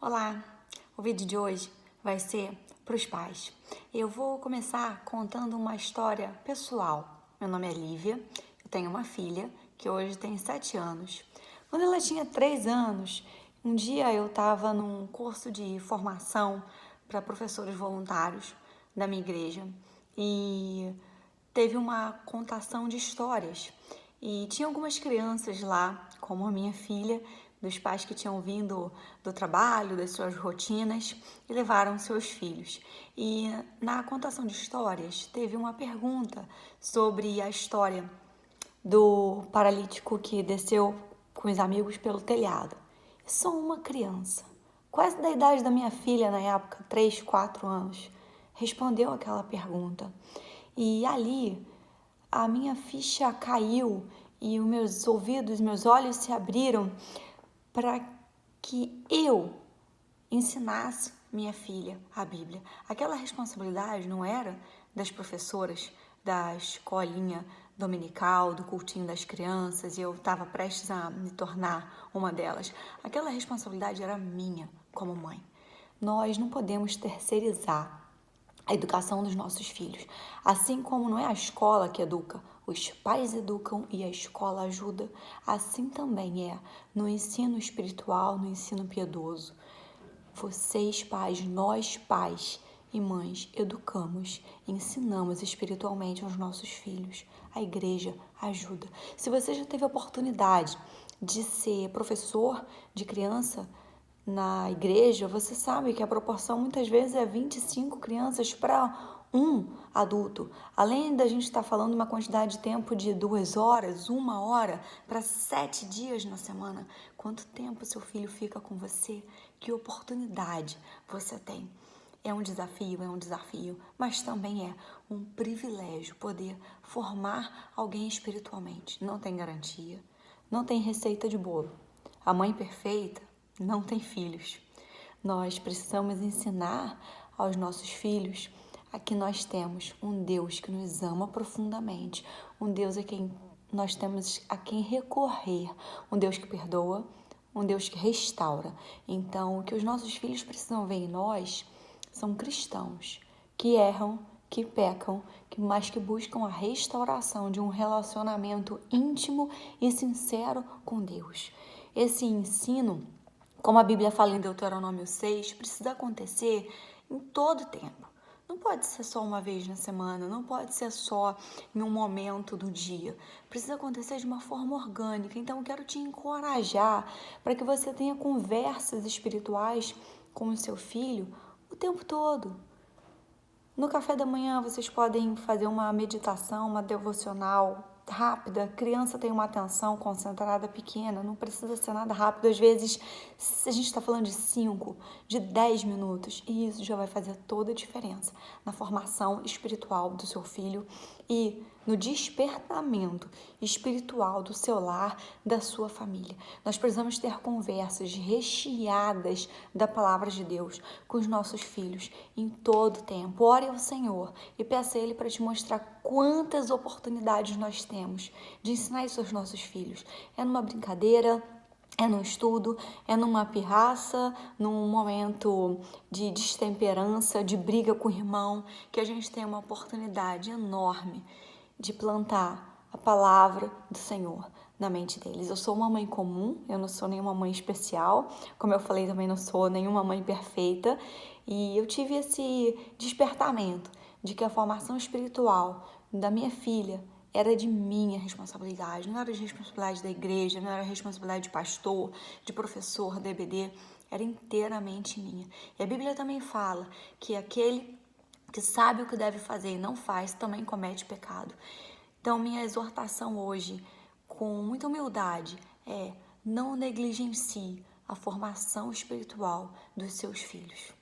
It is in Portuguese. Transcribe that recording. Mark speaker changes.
Speaker 1: Olá, o vídeo de hoje vai ser para os pais. Eu vou começar contando uma história pessoal. Meu nome é Lívia, eu tenho uma filha que hoje tem 7 anos. Quando ela tinha 3 anos, um dia eu estava num curso de formação para professores voluntários da minha igreja e teve uma contação de histórias. E tinha algumas crianças lá, como a minha filha, dos pais que tinham vindo do trabalho, das suas rotinas e levaram seus filhos. E na contação de histórias teve uma pergunta sobre a história do paralítico que desceu com os amigos pelo telhado. Só uma criança, quase da idade da minha filha na época, 3, 4 anos, respondeu aquela pergunta. E ali a minha ficha caiu e os meus ouvidos, meus olhos se abriram para que eu ensinasse minha filha a Bíblia. Aquela responsabilidade não era das professoras da escolinha dominical, do cultinho das crianças, e eu estava prestes a me tornar uma delas. Aquela responsabilidade era minha como mãe. Nós não podemos terceirizar a educação dos nossos filhos. Assim como não é a escola que educa, os pais educam e a escola ajuda, assim também é no ensino espiritual, no ensino piedoso. Vocês pais, nós pais e mães educamos, ensinamos espiritualmente aos nossos filhos. A igreja ajuda. Se você já teve a oportunidade de ser professor de criança na igreja, você sabe que a proporção muitas vezes é 25 crianças para um adulto. Além da gente estar falando uma quantidade de tempo de 2 horas, 1 hora, para 7 dias na semana. Quanto tempo seu filho fica com você? Que oportunidade você tem? É um desafio, mas também é um privilégio poder formar alguém espiritualmente. Não tem garantia, não tem receita de bolo. A mãe perfeita não tem filhos. Nós precisamos ensinar aos nossos filhos a que nós temos um Deus que nos ama profundamente, um Deus a quem nós temos a quem recorrer, um Deus que perdoa, um Deus que restaura. Então, o que os nossos filhos precisam ver em nós são cristãos que erram, que pecam, mas que buscam a restauração de um relacionamento íntimo e sincero com Deus. Esse ensino, como a Bíblia fala em Deuteronômio 6, precisa acontecer em todo tempo. Não pode ser só uma vez na semana, não pode ser só em um momento do dia. Precisa acontecer de uma forma orgânica. Então, eu quero te encorajar para que você tenha conversas espirituais com o seu filho o tempo todo. No café da manhã, vocês podem fazer uma meditação, uma devocional rápida. A criança tem uma atenção concentrada pequena, não precisa ser nada rápido. Às vezes, se a gente está falando de 5, de 10 minutos, e isso já vai fazer toda a diferença na formação espiritual do seu filho e no despertamento espiritual do seu lar, da sua família. Nós precisamos ter conversas recheadas da palavra de Deus com os nossos filhos em todo tempo. Ore ao Senhor e peça a Ele para te mostrar quantas oportunidades nós temos de ensinar isso aos nossos filhos. É numa brincadeira, é num estudo, é numa pirraça, num momento de destemperança, de briga com o irmão, que a gente tem uma oportunidade enorme de plantar a palavra do Senhor na mente deles. Eu sou uma mãe comum, eu não sou nenhuma mãe especial, como eu falei, também não sou nenhuma mãe perfeita, e eu tive esse despertamento de que a formação espiritual da minha filha era de minha responsabilidade, não era de responsabilidade da igreja, não era responsabilidade de pastor, de professor, DBD, era inteiramente minha. E a Bíblia também fala que aquele que sabe o que deve fazer e não faz, também comete pecado. Então, minha exortação hoje, com muita humildade, é: não negligencie a formação espiritual dos seus filhos.